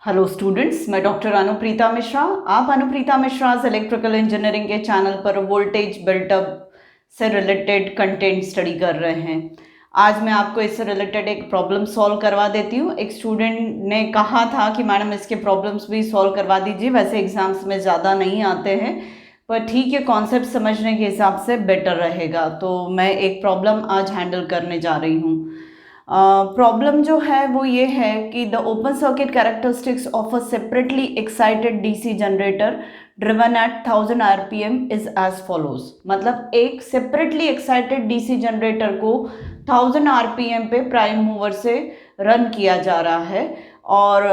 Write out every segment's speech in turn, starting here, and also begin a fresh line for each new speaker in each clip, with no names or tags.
Hello students, मैं doctor Anupreeta Mishra. आप Anupreeta मिश्राज electrical engineering के चैनल पर वोल्टेज बिल्टअप से रिलेटेड कंटेंट स्टडी कर रहे हैं। आज मैं आपको इससे रिलेटेड एक प्रॉब्लम सॉल्व करवा देती हूँ। एक स्टूडेंट ने कहा था कि मैडम इसके प्रॉब्लम्स भी सॉल्व करवा दीजिए। वैसे एग्जाम्स में ज़्यादा नहीं आते हैं, पर ठीक है, कॉन्सेप्ट समझने के हिसाब से बेटर रहेगा। तो मैं एक प्रॉब्लम आज हैंडल करने जा रही हूँ। प्रॉब्लम जो है वो ये है कि the open circuit characteristics of a separately excited DC generator driven at 1000 RPM is as follows. मतलब एक सेपरेटली एक्साइटेड डीसी जनरेटर को 1000 आरपीएम पे प्राइम मूवर से रन किया जा रहा है और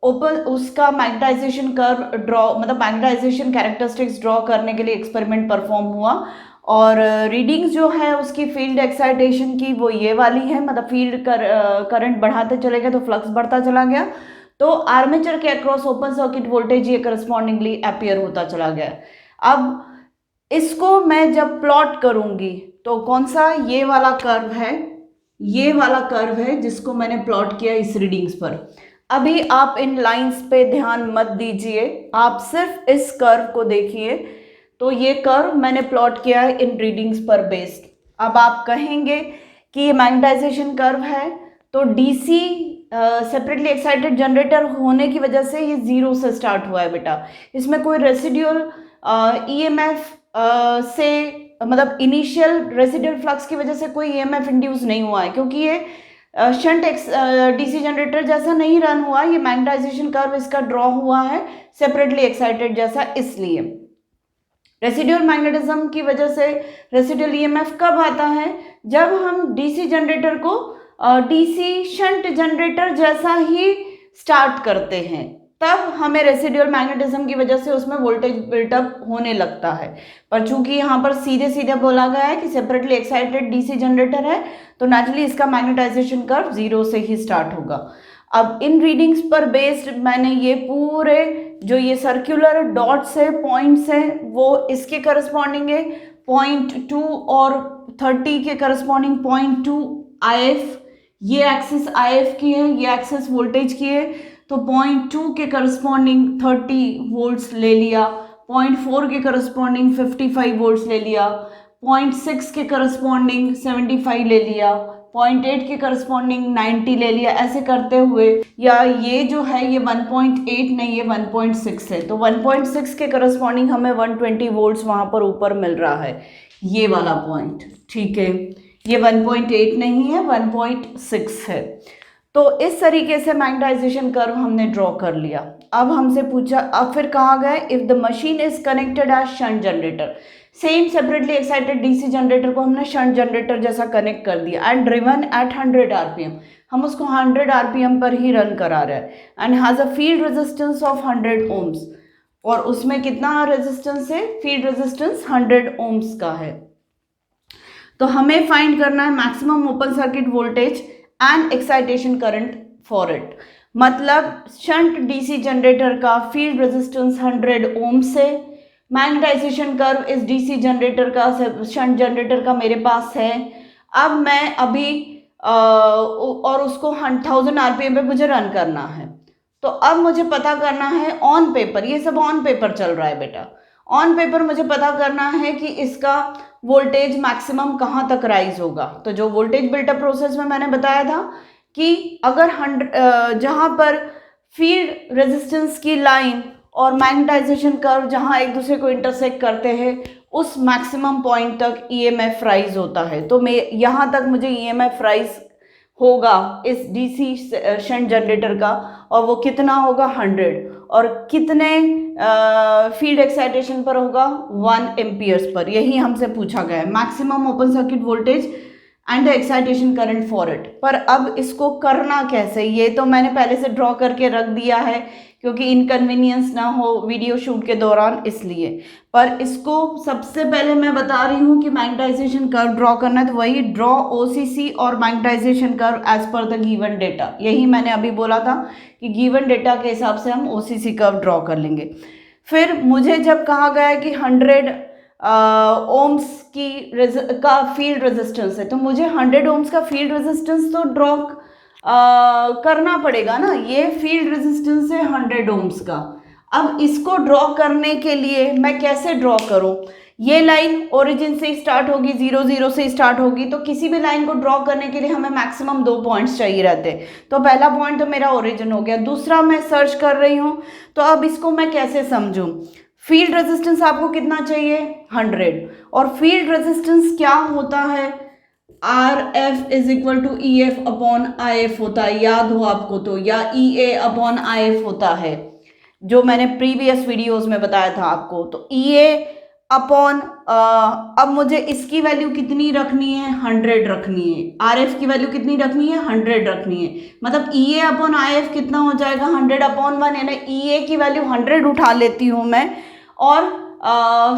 ओपन उसका मैग्नेटाइजेशन कर्व ड्रॉ, मतलब मैग्नेटाइजेशन कैरेक्टरिस्टिक्स ड्रॉ करने के लिए एक्सपेरिमेंट परफॉर्म हुआ और रीडिंग्स जो है उसकी फील्ड एक्साइटेशन की वो ये वाली है। मतलब फील्ड करंट बढ़ाते चले गए तो फ्लक्स बढ़ता चला गया, तो आर्मेचर के अक्रॉस ओपन सर्किट वोल्टेज ये करस्पॉन्डिंगली अपियर होता चला गया। अब इसको मैं जब प्लॉट करूंगी तो कौन सा, ये वाला कर्व है, ये वाला कर्व है जिसको मैंने प्लॉट किया इस रीडिंग्स पर। अभी आप इन लाइंस पे ध्यान मत दीजिए, आप सिर्फ इस कर्व को देखिए। तो ये कर्व मैंने प्लॉट किया है इन रीडिंग्स पर बेस्ड। अब आप कहेंगे कि ये मैग्नेटाइजेशन कर्व है, तो डीसी सेपरेटली एक्साइटेड जनरेटर होने की वजह से ये जीरो से स्टार्ट हुआ है बेटा। इसमें कोई रेसिड्यूअल ईएमएफ से, मतलब इनिशियल रेसिड्यूअल फ्लक्स की वजह से कोई ईएमएफ इंड्यूस नहीं हुआ है, क्योंकि ये शंट डीसी जनरेटर जैसा नहीं रन हुआ। ये मैग्नेटाइजेशन कर्व इसका ड्रॉ हुआ है सेपरेटली एक्साइटेड जैसा। इसलिए रेसिड्यूअल मैग्नेटिज्म की वजह से रेसिड्यूअल ईएमएफ कब आता है, जब हम डीसी जनरेटर को डीसी शंट जनरेटर जैसा ही स्टार्ट करते हैं, तब हमें रेसिड्यूअल मैग्नेटिज्म की वजह से उसमें वोल्टेज बिल्टअप होने लगता है। पर चूंकि यहाँ पर सीधे सीधे बोला गया है कि सेपरेटली एक्साइटेड डीसी जनरेटर है, तो नेचुरली इसका मैग्नेटाइजेशन कर्व जीरो से ही स्टार्ट होगा। अब इन रीडिंग्स पर बेस्ड मैंने ये पूरे जो ये सर्कुलर डॉट्स है, पॉइंट्स है, वो इसके करस्पॉन्डिंग है 0.2 और 30 के करस्पॉन्डिंग 0.2 IF। ये एक्सिस IF की है, ये एक्सिस वोल्टेज की है, तो 0.2 के करस्पॉन्डिंग 30 वोल्ट्स ले लिया, 0.4 के करस्पॉन्डिंग 55 वोल्ट्स ले लिया, 0.6 के करस्पॉन्डिंग 75 ले लिया, 0.8 के करस्पॉन्डिंग 90 ले लिया। ऐसे करते हुए, या ये जो है ये 1.8 नहीं, ये 1.6 है, तो 1.6 के करस्पॉन्डिंग हमें 120 वोल्ट्स वहां पर ऊपर मिल रहा है, ये वाला पॉइंट। ठीक है, ये 1.8 नहीं है, 1.6 है। तो इस तरीके से मैग्नेटाइजेशन कर्व हमने ड्रॉ कर लिया। अब हमसे पूछा, अब फिर कहा गया if the machine is connected as shunt generator, same separately excited DC generator को हमने शंट जनरेटर जैसा कनेक्ट कर दिया एंड ड्रिवन एट 100 आरपीएम, हम उसको 100 आरपीएम पर ही रन करा रहे हैं, and has a field resistance of 100 ohms. और उसमें कितना रेजिस्टेंस है, फील्ड रेजिस्टेंस 100 ओम्स का है। तो हमें फाइंड करना है maximum open circuit voltage and excitation current for it. मतलब शंट डीसी जनरेटर का फील्ड रेजिस्टेंस 100 ओम से, मैग्नेटाइजेशन कर्व इस डीसी जनरेटर का, शंट जनरेटर का मेरे पास है। अब मैं अभी और उसको 1000 आरपीएम पे मुझे रन करना है। तो अब मुझे पता करना है ऑन पेपर, ये सब ऑन पेपर चल रहा है बेटा, ऑन पेपर मुझे पता करना है कि इसका वोल्टेज मैक्सिमम कहाँ तक राइज होगा। तो जो वोल्टेज बिल्टअप प्रोसेस में मैंने बताया था कि अगर 100 जहाँ पर फील्ड रेजिस्टेंस की लाइन और मैग्नेटाइजेशन कर्व जहाँ एक दूसरे को इंटरसेक्ट करते हैं, उस मैक्सिमम पॉइंट तक ईएमएफ राइज होता है। तो मैं यहाँ तक मुझे ईएमएफ राइज होगा इस डीसी शंट जनरेटर का, और वो कितना होगा 100, और कितने फील्ड एक्साइटेशन पर होगा 1 एम्पियर्स पर। यही हमसे पूछा गया है, maximum open circuit voltage and excitation current for it. पर अब इसको करना कैसे, ये तो मैंने पहले से ड्रॉ करके रख दिया है क्योंकि इनकन्वीनियंस ना हो वीडियो शूट के दौरान, इसलिए। पर इसको सबसे पहले मैं बता रही हूँ कि मैग्नेटाइजेशन कर्व ड्रॉ करना है, तो वही ड्रॉ ओसीसी और magnetisation curve as per the given data. यही मैंने अभी बोला था कि गिवन डेटा के हिसाब से हम ओसीसी कर्व ड्रॉ कर लेंगे। फिर मुझे जब कहा गया है कि 100 ओम्स का फील्ड रेजिस्टेंस है, तो मुझे 100 ओम्स का फील्ड रेजिस्टेंस तो ड्रॉ करना पड़ेगा ना, ये फील्ड रेजिस्टेंस है 100 ओम्स का। अब इसको ड्रॉ करने के लिए मैं कैसे ड्रॉ करूं? ये लाइन ओरिजिन से स्टार्ट होगी, 0 0 से स्टार्ट होगी, तो किसी भी लाइन को ड्रॉ करने के लिए हमें मैक्सिमम 2 पॉइंट्स चाहिए रहते हैं। तो पहला पॉइंट तो मेरा ओरिजिन हो गया, दूसरा मैं सर्च कर रही हूं, तो अब इसको मैं कैसे समझूं? फील्ड रेजिस्टेंस आपको कितना चाहिए? 100। और फील्ड रेजिस्टेंस क्या होता है? R F is equal to E F upon I F होता है, याद हो आपको तो, या ई ए अपॉन आई एफ होता है, जो मैंने प्रीवियस वीडियोस में बताया था आपको। तो ई ए अपॉन, अब मुझे इसकी वैल्यू कितनी रखनी है? 100 रखनी है। आर एफ की वैल्यू कितनी रखनी है? 100 रखनी है। मतलब ई ए अपॉन आई एफ कितना हो जाएगा? 100 अपॉन 1, यानी ई ए की वैल्यू 100 उठा लेती हूँ मैं, और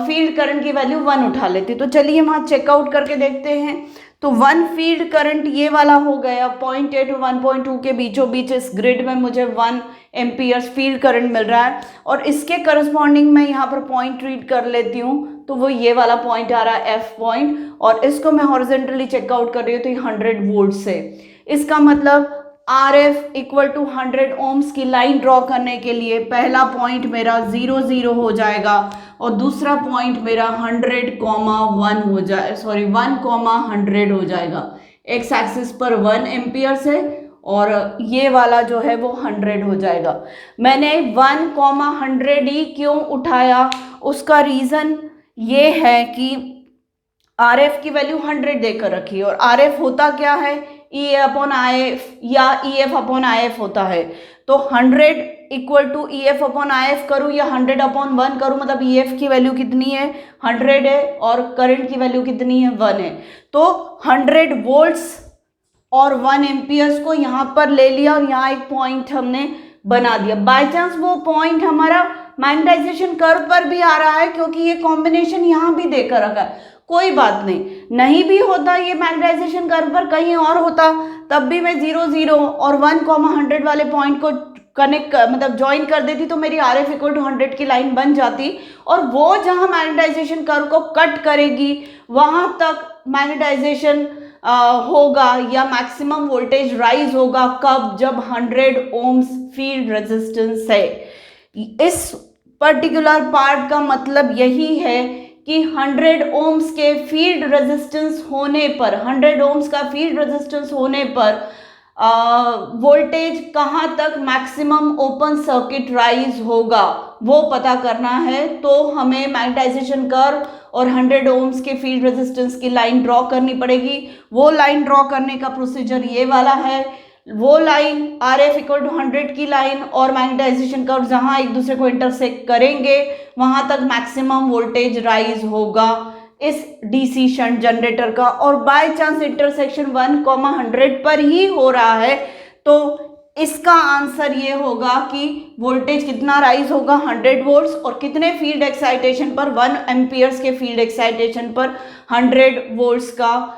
फील्ड करंट की वैल्यू 1 उठा लेती हूँ। तो चलिए वहाँ चेकआउट करके देखते हैं। तो 1 फील्ड करंट ये वाला हो गया, 0.8 और 1.2 के बीचों बीच इस ग्रिड में मुझे 1 एम्पियर्स फील्ड करंट मिल रहा है, और इसके करस्पॉन्डिंग मैं यहाँ पर पॉइंट रीड कर लेती हूँ, तो वो ये वाला पॉइंट आ रहा है एफ पॉइंट, और इसको मैं हॉरिजॉन्टली चेकआउट कर रही हूँ तो ये 100 वोल्ट से। इसका मतलब R F equal to 100 ohms की लाइन ड्रॉ करने के लिए पहला पॉइंट मेरा 0 0 हो जाएगा, और दूसरा पॉइंट मेरा 100,1 हो जाए, सॉरी 1,100 हो जाएगा। एक्स एक्सिस पर 1 एम्पियर से, और ये वाला जो है वो 100 हो जाएगा। मैंने 1,100 ही क्यों उठाया? उसका रीज़न ये है कि आर एफ की वैल्यू 100 देकर रखी, और आर एफ होता क्या है? ई ए अपॉन आई एफ या E F upon I F होता है। तो 100 equal to E F upon I F करूँ या 100 अपॉन 1 करूँ, मतलब ई एफ की वैल्यू कितनी है? 100 है, और करंट की वैल्यू कितनी है? 1 है। तो 100 वोल्ट्स और 1 एम्पियर्स को यहाँ पर ले लिया, और यहाँ एक पॉइंट हमने बना दिया। बाय चांस वो पॉइंट हमारा मैग्नेटाइजेशन कर्व पर भी आ रहा है, क्योंकि ये कॉम्बिनेशन यहाँ भी देकर रखा है, कोई बात नहीं। नहीं भी होता ये मैग्नेटाइजेशन कर्व पर, कहीं और होता, तब भी मैं 0 0 और 1,100 वाले पॉइंट को कनेक्ट मतलब ज्वाइन कर देती, तो मेरी आर एफ इक्वल टू 100 की लाइन बन जाती, और वो जहां मैग्नेटाइजेशन कर्व को कट करेगी वहां तक मैग्नेटाइजेशन होगा, या मैक्सिमम वोल्टेज राइज होगा। कब? जब 100 ओम्स फील्ड रेजिस्टेंस है। इस पर्टिकुलर पार्ट का मतलब यही है कि 100 ओम्स के फील्ड रेजिस्टेंस होने पर, 100 ओम्स का फील्ड रेजिस्टेंस होने पर वोल्टेज कहाँ तक मैक्सिमम ओपन सर्किट राइज होगा वो पता करना है। तो हमें मैग्नेटाइजेशन कर्व और 100 ओम्स के फील्ड रेजिस्टेंस की लाइन ड्रॉ करनी पड़ेगी। वो लाइन ड्रॉ करने का प्रोसीजर ये वाला है। वो line R F equal to 100 की लाइन और मैग्नेटाइजेशन कर्व जहां एक दूसरे को इंटरसेक्ट करेंगे वहां तक मैक्सिमम वोल्टेज राइज होगा इस डीसी शंट जनरेटर का। और बाय चांस इंटरसेक्शन 1,100 पर ही हो रहा है, तो इसका आंसर ये होगा कि वोल्टेज कितना राइज होगा? 100 वोल्ट्स, और कितने फील्ड एक्साइटेशन पर? 1 एम्पियर्स के फील्ड एक्साइटेशन पर 100 वोल्ट्स का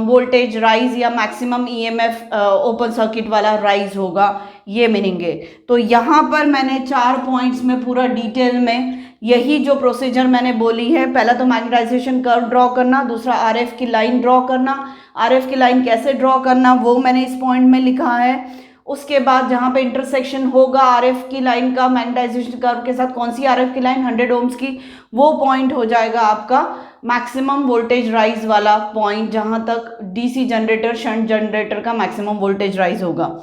वोल्टेज राइज या मैक्सिमम ईएमएफ ओपन सर्किट वाला राइज होगा। ये मीनिंग है। तो यहाँ पर मैंने 4 पॉइंट्स में पूरा डिटेल में यही जो प्रोसीजर मैंने बोली है, पहला तो मैग्नेटाइजेशन कर्व ड्रॉ करना, दूसरा आरएफ की लाइन ड्रॉ करना। आरएफ की लाइन कैसे ड्रॉ करना वो मैंने इस पॉइंट में लिखा है। उसके बाद जहाँ पे इंटरसेक्शन होगा आरएफ की लाइन का मैग्नेटाइजेशन कर्व के साथ, कौन सी आरएफ की लाइन? 100 ओम्स की, वो पॉइंट हो जाएगा आपका मैक्सिमम वोल्टेज राइज वाला पॉइंट, जहाँ तक डीसी जनरेटर शंट जनरेटर का मैक्सिमम वोल्टेज राइज होगा।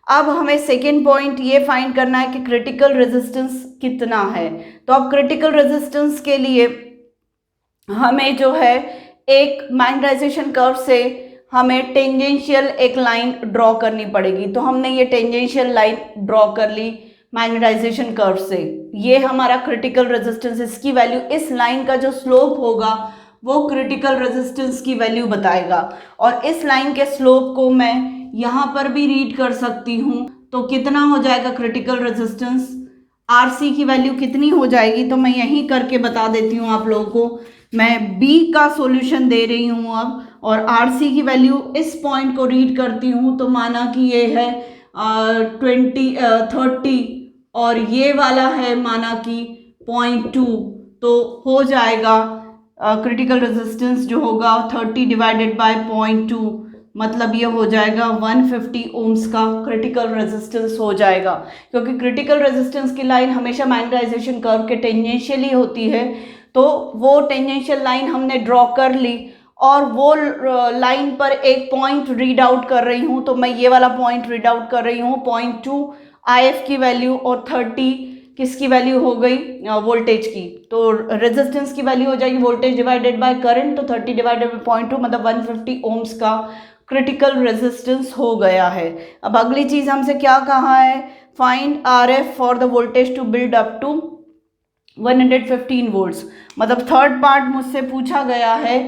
अब हमें सेकेंड पॉइंट ये फाइंड करना है कि क्रिटिकल रेजिस्टेंस कितना है। तो अब क्रिटिकल रेजिस्टेंस के लिए हमें जो है एक मैग्नेटाइजेशन कर्व से हमें टेंजेंशियल एक लाइन ड्रॉ करनी पड़ेगी। तो हमने ये टेंजेंशियल लाइन ड्रॉ कर ली मैग्नेटाइजेशन कर्व से। ये हमारा क्रिटिकल रेजिस्टेंस, इसकी वैल्यू, इस लाइन का जो स्लोप होगा वो क्रिटिकल रेजिस्टेंस की वैल्यू बताएगा। और इस लाइन के स्लोप को मैं यहाँ पर भी रीड कर सकती हूँ। तो कितना हो जाएगा क्रिटिकल रेजिस्टेंस? आरसी की वैल्यू कितनी हो जाएगी? तो मैं यहीं करके बता देती हूँ आप लोगों को। मैं बी का सॉल्यूशन दे रही हूँ अब, और आरसी की वैल्यू इस पॉइंट को रीड करती हूँ। तो माना कि ये है 30 और ये वाला है माना कि 0.2, तो हो जाएगा क्रिटिकल रेजिस्टेंस जो होगा 30 डिवाइडेड बाय 0.2, मतलब ये हो जाएगा 150 ओम्स का क्रिटिकल रेजिस्टेंस हो जाएगा, क्योंकि क्रिटिकल रेजिस्टेंस की लाइन हमेशा मैग्नेटाइजेशन कर्व के टेंजेंशियली होती है। तो वो टेंजेंशियल लाइन हमने ड्रॉ कर ली और वो लाइन पर एक पॉइंट रीड आउट कर रही हूँ, तो मैं ये वाला पॉइंट रीड आउट कर रही हूँ 0.2 IF की वैल्यू और 30 किसकी वैल्यू हो गई, वोल्टेज की। तो रेजिस्टेंस की वैल्यू हो जाएगी वोल्टेज डिवाइडेड बाय करंट, तो 30 डिवाइडेड बाय 0.2 मतलब 150 ओम्स का क्रिटिकल रेजिस्टेंस हो गया है। अब अगली चीज हमसे क्या कहा है, find RF for the voltage to build up to 115 volts. मतलब थर्ड पार्ट मुझसे पूछा गया है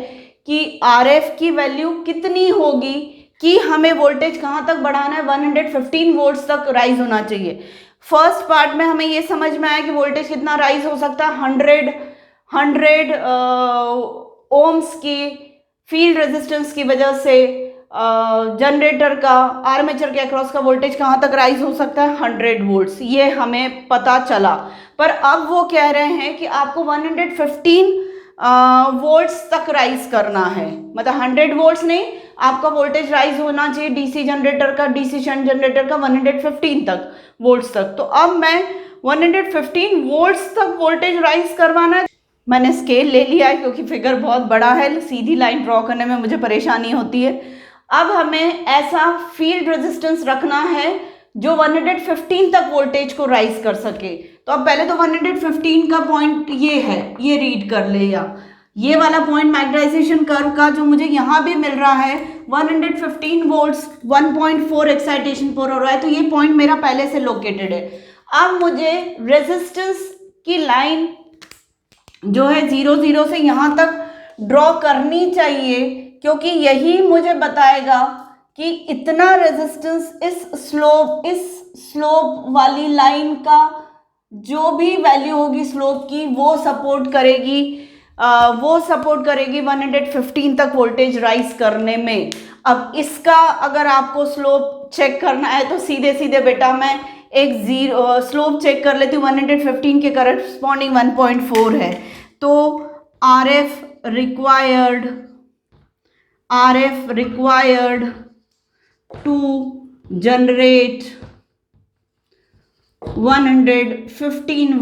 कि RF की वैल्यू कितनी होगी कि हमें वोल्टेज कहाँ तक बढ़ाना है, 115 वोल्ट्स तक राइज होना चाहिए। फर्स्ट पार्ट में हमें ये समझ में आया कि वोल्टेज कितना राइज हो सकता है, 100 ओम्स की फील्ड रेजिस्टेंस की वजह से जनरेटर का आर्मेचर के अक्रॉस का वोल्टेज कहाँ तक राइज हो सकता है, 100 वोल्ट्स, ये हमें पता चला। पर अब वो कह रहे हैं कि आपको 115 वोल्ट्स तक राइज करना है, मतलब 100 वोल्ट्स नहीं, आपका वोल्टेज राइज होना चाहिए डीसी जनरेटर का, डीसी शंट जनरेटर का 115 तक वोल्ट्स तक। तो अब मैं 115 वोल्ट्स तक वोल्टेज राइज करवाना है। मैंने स्केल ले लिया है क्योंकि फिगर बहुत बड़ा है, सीधी लाइन ड्रॉ करने में मुझे परेशानी होती है। अब हमें ऐसा फील्ड रेजिस्टेंस रखना है जो 115 तक वोल्टेज को राइज कर सके। तो अब पहले तो 115 का पॉइंट ये है, ये रीड कर ले, या ये वाला पॉइंट मैग्नेटाइजेशन कर्व का जो मुझे यहाँ भी मिल रहा है 115 वोल्ट्स 1.4 एक्साइटेशन पर हो रहा है, तो ये पॉइंट मेरा पहले से लोकेटेड है। अब मुझे रेजिस्टेंस की लाइन जो है 0 से यहाँ तक ड्रॉ करनी चाहिए, क्योंकि यही मुझे बताएगा कि इतना रेजिस्टेंस इस स्लोप वाली लाइन का जो भी वैल्यू होगी स्लोप की वो सपोर्ट करेगी 115 तक वोल्टेज राइज करने में। अब इसका अगर आपको स्लोप चेक करना है तो सीधे सीधे बेटा मैं एक स्लोप चेक कर लेती हूँ, 115 के करस्पॉन्डिंग 1.4 है। तो RF required to generate 115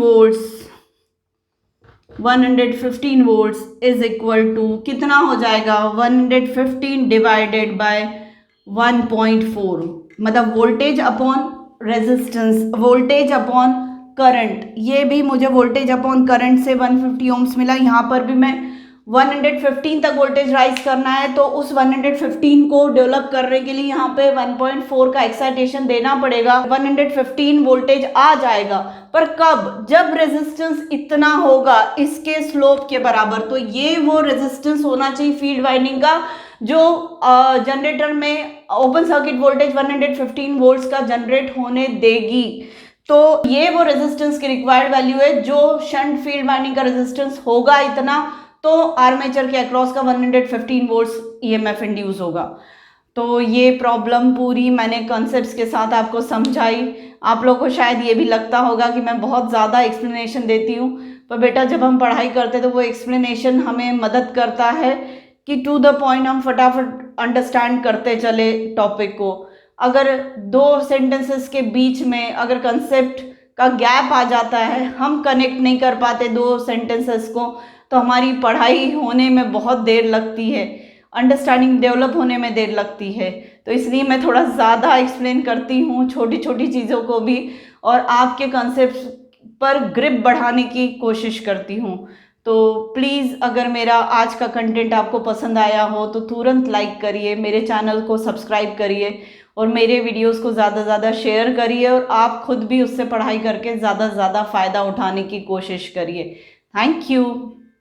volts is equal to कितना हो जाएगा, 115 डिवाइडेड बाय 1.4, मतलब voltage upon resistance, voltage upon current. ये भी मुझे वोल्टेज अपॉन करंट से 150 ओम्स मिला। यहाँ पर भी मैं 115 तक वोल्टेज राइज करना है, तो उस 115 को डेवलप करने के लिए यहाँ पे 1.4 का एक्साइटेशन देना पड़ेगा, 115 वोल्टेज आ जाएगा। पर कब, जब रेजिस्टेंस इतना होगा इसके स्लोप के बराबर। तो ये वो रेजिस्टेंस होना चाहिए फील्ड वाइंडिंग का जो जनरेटर में ओपन सर्किट वोल्टेज 115 वोल्ट्स का जनरेट होने देगी। तो ये वो रेजिस्टेंस की रिक्वायर्ड वैल्यू है जो शंट फील्ड वाइंडिंग का रेजिस्टेंस होगा इतना, तो आर्मेचर के अक्रॉस का 115 वोल्ट्स EMF इंड्यूस होगा। तो ये प्रॉब्लम पूरी मैंने कॉन्सेप्ट्स के साथ आपको समझाई। आप लोगों को शायद ये भी लगता होगा कि मैं बहुत ज़्यादा एक्सप्लेनेशन देती हूँ, पर बेटा जब हम पढ़ाई करते तो वो एक्सप्लेनेशन हमें मदद करता है कि टू द पॉइंट हम फटाफट अंडरस्टैंड करते चले टॉपिक को। अगर दो सेंटेंसेस के बीच में अगर कंसेप्ट का गैप आ जाता है, हम कनेक्ट नहीं कर पाते दो सेंटेंसेस को, तो हमारी पढ़ाई होने में बहुत देर लगती है, अंडरस्टैंडिंग डेवलप होने में देर लगती है। तो इसलिए मैं थोड़ा ज़्यादा एक्सप्लेन करती हूँ छोटी छोटी चीज़ों को भी, और आपके कॉन्सेप्ट्स पर ग्रिप बढ़ाने की कोशिश करती हूँ। तो प्लीज़ अगर मेरा आज का कंटेंट आपको पसंद आया हो तो तुरंत लाइक करिए, मेरे चैनल को सब्सक्राइब करिए और मेरे वीडियोस को ज़्यादा से ज़्यादा शेयर करिए, और आप खुद भी उससे पढ़ाई करके ज़्यादा से ज़्यादा फ़ायदा उठाने की कोशिश करिए। Thank you.